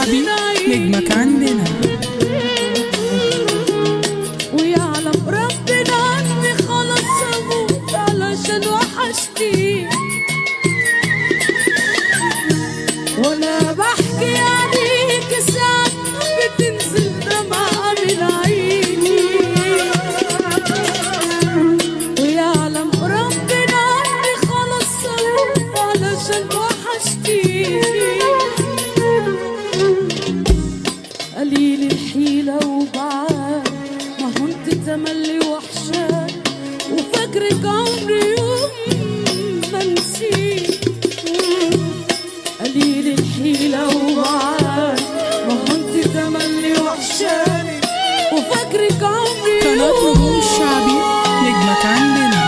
الشعبي نجمك عندنا. ويعلم ربنا اني خلاص اموت علشان وحشتي، وانا بحكي عليك ساعات بتنزل دمعة من عيني. ويعلم ربنا اني خلاص اموت علشان وحشتي، قليل الحيلة وبعاد ما هو انت تملي وحشان، وفاكرك عمري يوم ما نسيت. قليل الحيلة وبعاد ما هو انت تملي وحشان، وفاكرك عمري قناة نجوم يوم. الشعبي نجمك عندنا.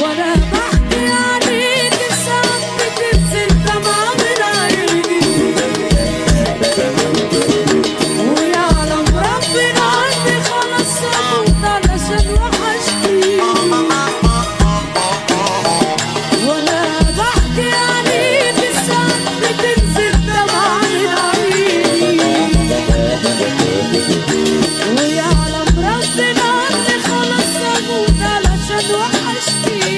وانا بحكي عليك ساعات بتنزل دمعة من عيني. ويعلم ربنا اني خلاص اموت علشان وحشتي، وانا بحكي عليك ساعات بتنزل دمعة من عيني. ويعلم ربنا اني خلاص اموت علشان وحشتي،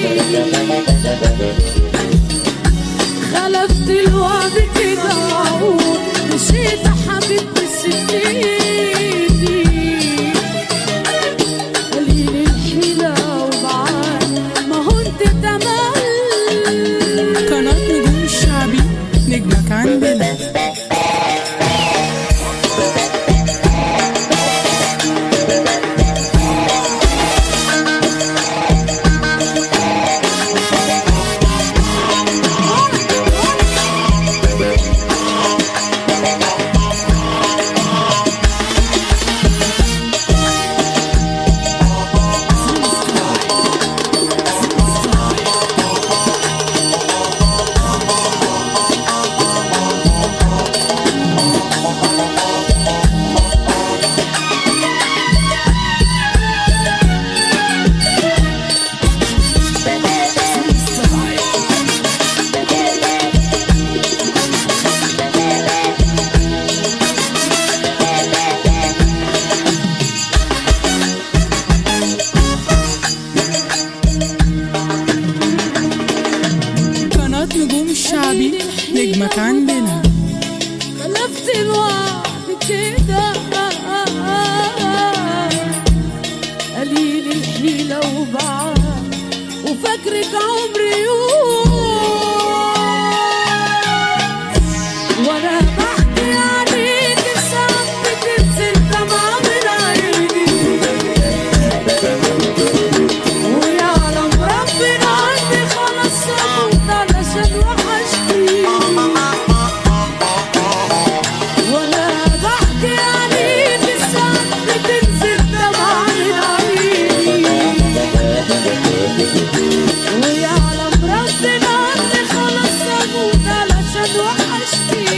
خلفت الوعد كده وعود مشيت حبيبتي سبتيني. قليل الحيلة وبعاد ما هو انت تمل. قناة نجوم الشعبي نجمك عندنا. قناة نجوم الشعبي نجمك عندنا. خلفت الوعد كده قليل الحيلة وبعاد، وفاكرك عمري يوم. وانا بحكي عليك ساعات بتنزل دمعة من عيني. ويعلم ربنا اني خلاص اموت علشان وحشتي، وانا بحكي عليك ساعات بتنزل دمعة من عيني. ويعلم ربنا اني خلاص اموت علشان وحشتي،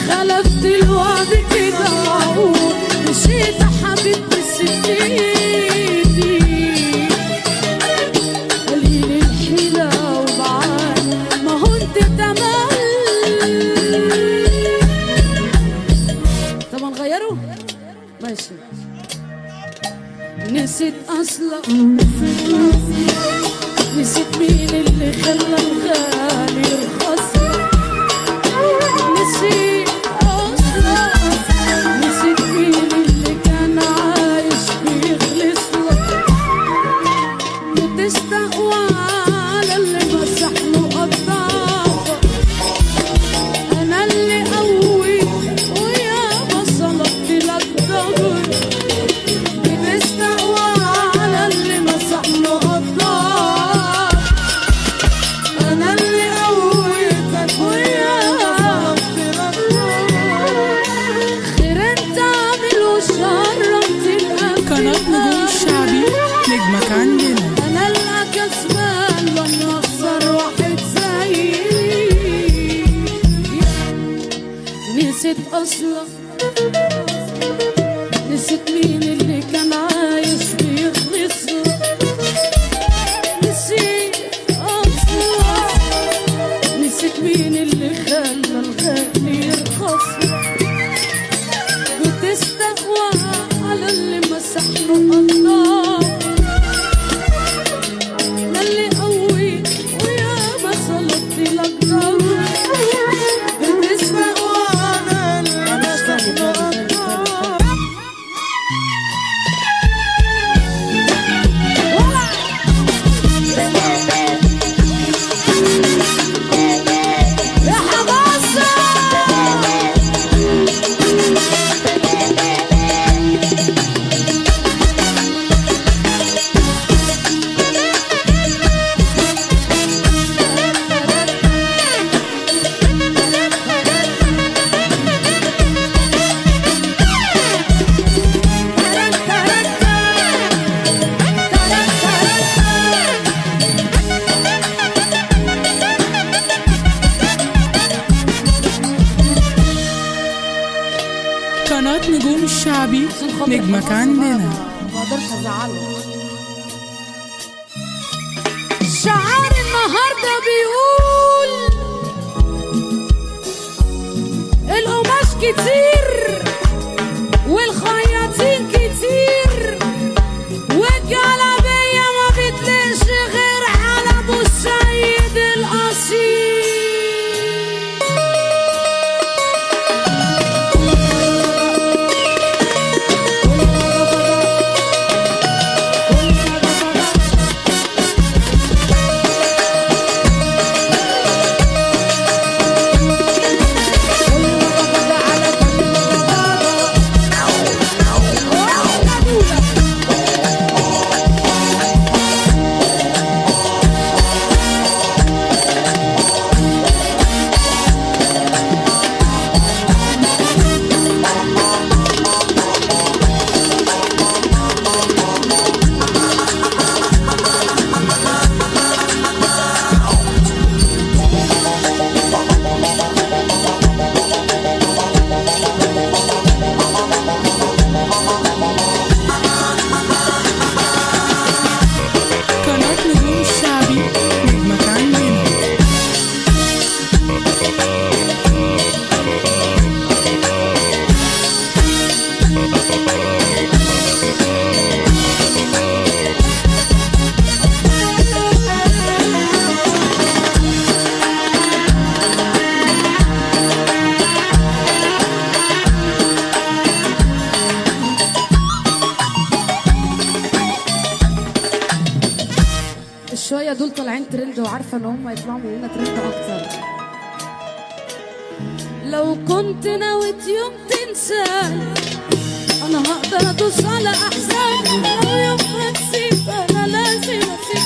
خلفت الوعد كده وعود مشيت حبيبتي سبتيني. قليل الحيلة وبعاد ما هو انت تمل. طب نغيره ماشي. نسيت اصلك، نسيت مين اللي خلى الغالي يرخص. نسيت اصلك، نسيت مين اللي كان عايش بيخلص لك. بتستقوى على اللي مسح له قطافك. انا اللي قويت ويابا صلبت لك ضهر. بتستقوى على اللي مسح له قطافك. انا اللي قويتك ويابا صلبت لك ضهر. خير انت عامل وشر تلقى قناة نجوم الشعبي نجمك عندنا. انا اللي كسبان لما اخسر واحد زيي. نسيت اصلك، نسيت مين اللي كان عايش بيخلص له. نسيت اصلك، نسيت مين اللي خاطر نجمك حماسة عندنا. ما اقدرش ازعله. شعار النهارده بيقول القماش كتير والخياطين كتير والجلابية ما بتلاقيش غير على ابو السيد الاصيل. قناة نجوم الشعبي نجمك عندنا. الشوية دول طالعين ترند وعارفة ان هم يطلعوا مننا ترند اكتر. لو كنت ناوي يوم تنساني انا هقدر ادوس على احزاني. لو يوم هتسيب انا لازم اسيب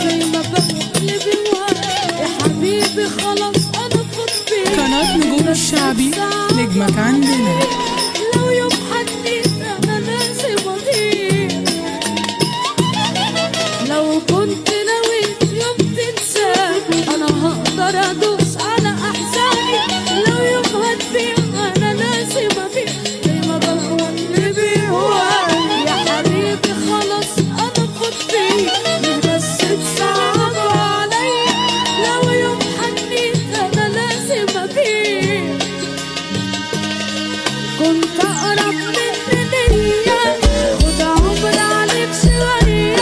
زي ما بقلب الورق. يا حبيبي خلاص انا فضت بيك. قناة نجوم الشعبي نجمك عندنا. لو يوم حنيت انا لازم اغير. لو كنت ناوي يوم تنساني انا هقدر ادوس على احزاني. لو يوم هتبيع انا لازم ابيع زي ما بقول بيهواك. يا حبيبي خلاص انا فضت بيك بس تصعب عليا. لو يوم حنيت انا لازم ابيع. كنت اقرب من ليا خد عمر عليك شويه.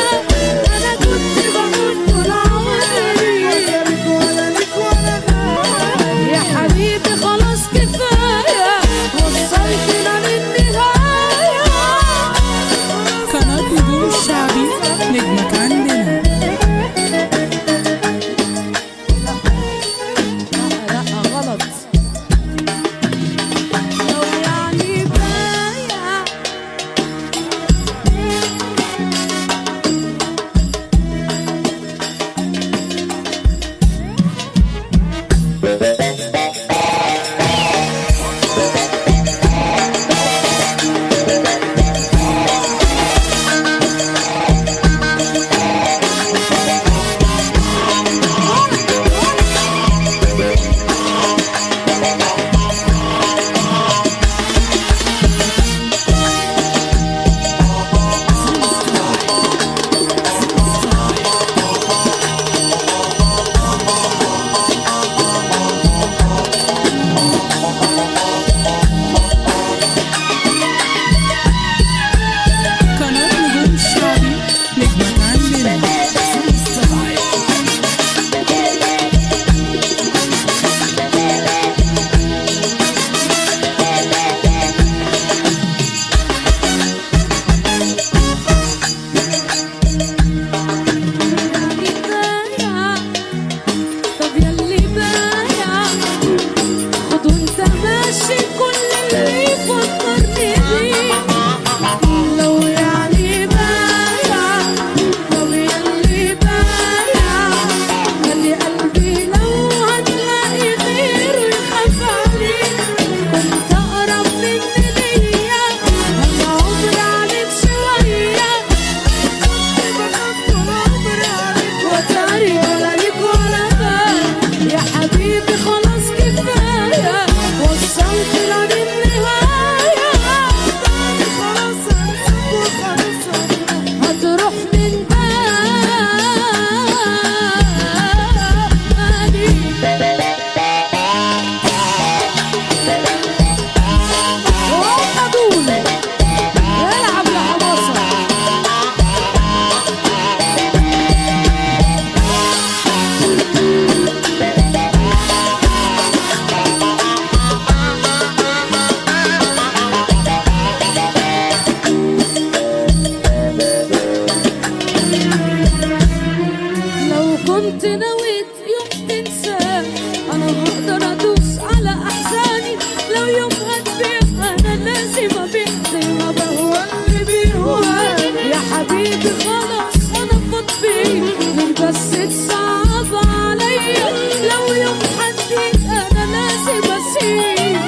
انا كنت بقول طول عمري ولا ليك ولا غير. يا حبيبي خلاص كفايه وصلتنا للنهايه. قناة نجوم الشعبي نجمك عندنا. لا غلط. لو يعني بايع كنت نويت يوم تنساه انا هقدر ادوس على احزاني لو يوم هتبيع انا لازم ابيع زي ما بهوى اللي بيهواني يا حبيبي خلاص انا فاضي من بس تصعب عليا لو يوم حديد انا لازم اسيب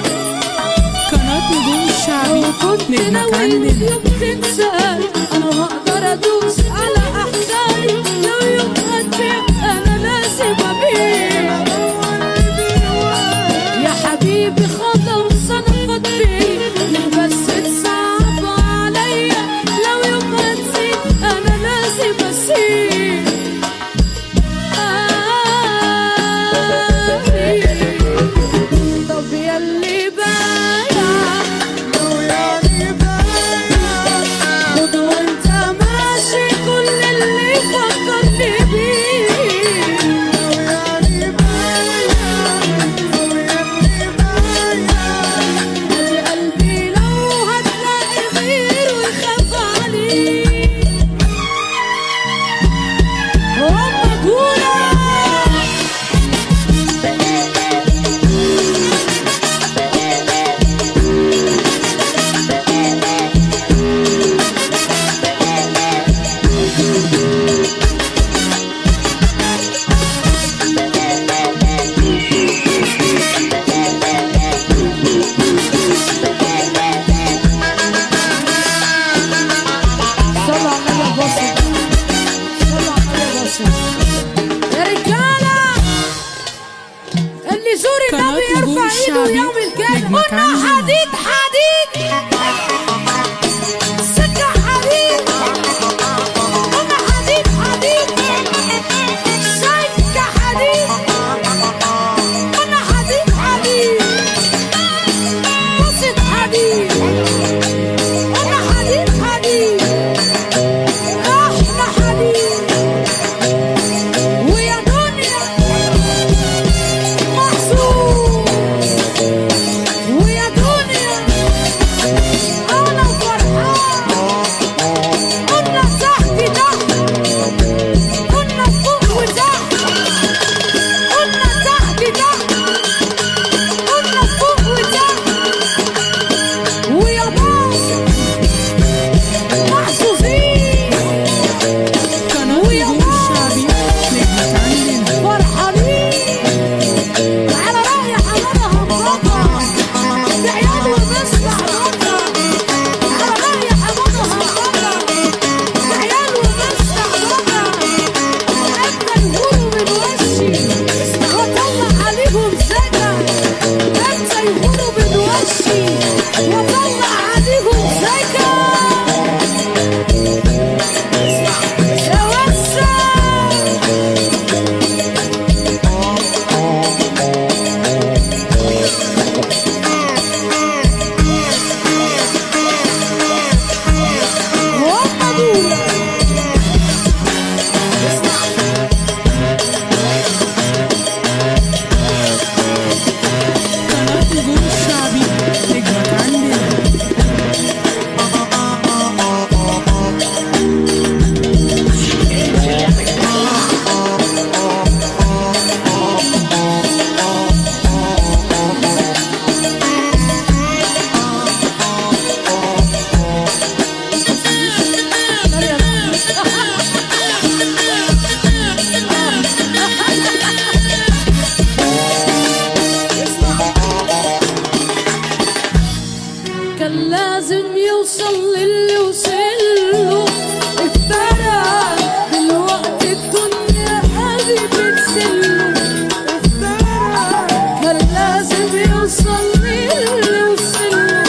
قناة نجوم الشعبي لو كنت نجمك ناوي عندنا. يوم تنساني انا هقدر ادوس على احزاني لو يوم هتبيع انا لازم ابيع يا حبيبي خلاص انا فاضي من بس تصعب عليا لو يوم هتزيد انا لازم اسيب طب ياللي بايع خد وانت ماشي كل اللي فكرني بيه ادي قلبي لو هتلاقي غيره يخاف عليه هما جولة صلوا على النبي البصري صلوا على النبي البصري يا رجالة اللي يزور قناة النبي نجوم يرفع ايده الشعبي ويعمل كده نجمك قلنا عندنا. حديد حديد سكة حديد قلنا حديد حديد سكة حديد قلنا حديد حديد بسط حديد قلنا حديد حديد احنا حديد ويا دنيا محظوظ ويا دنيا انا فرحان قلنا تحت تحت قلنا فوق وتحت قلنا تحت تحت قلنا فوق وتحت ويا باص محظوظين قناة نجوم الشعبي نجمك عندنا. فرحانين على رأي حمادة هنطبق بعيالي ونسمع رقة على رأي حمادة هنطبق بعيالي ونسمع رقة أبدأ يغوروا من وشي وأطلع عليهم زكا أبدأ يغوروا من وشي وأطلع عليهم زكا يا وسع هم دول قناة نجوم الشعبي نجمك عندنا. كان لازم يوصل للي وصله افترى دلوقتي الدنيا قلبي بتسله افترى كان لازم يوصل للي وصله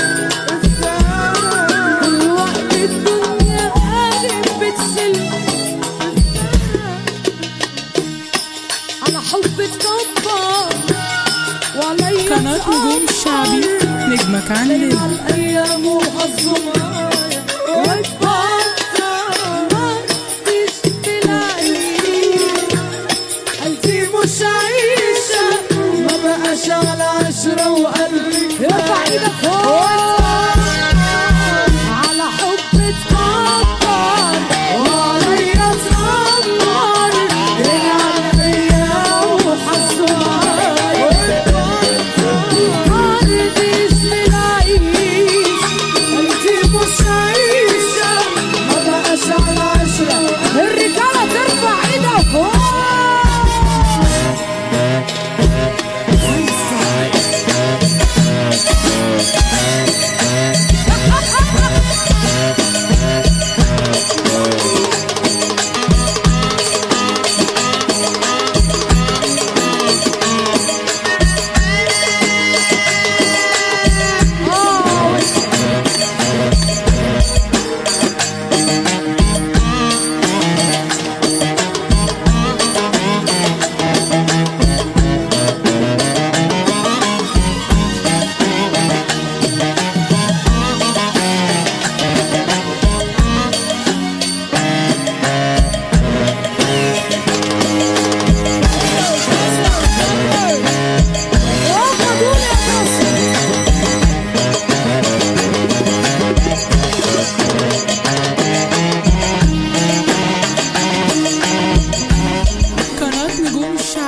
افترى دلوقتي الدنيا قلبي بتسله على حب تكبر وعليا قناة نجوم الشعبي نجمك عندنا. الأيام وحظها واتبطل تشتلاقي قلبي مش عايشة ما بقاش على 10 وقلبي ارفع ايدك فوق على حب تكبر وعليا تكبر رجع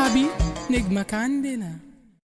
شعبي نجمك عندنا.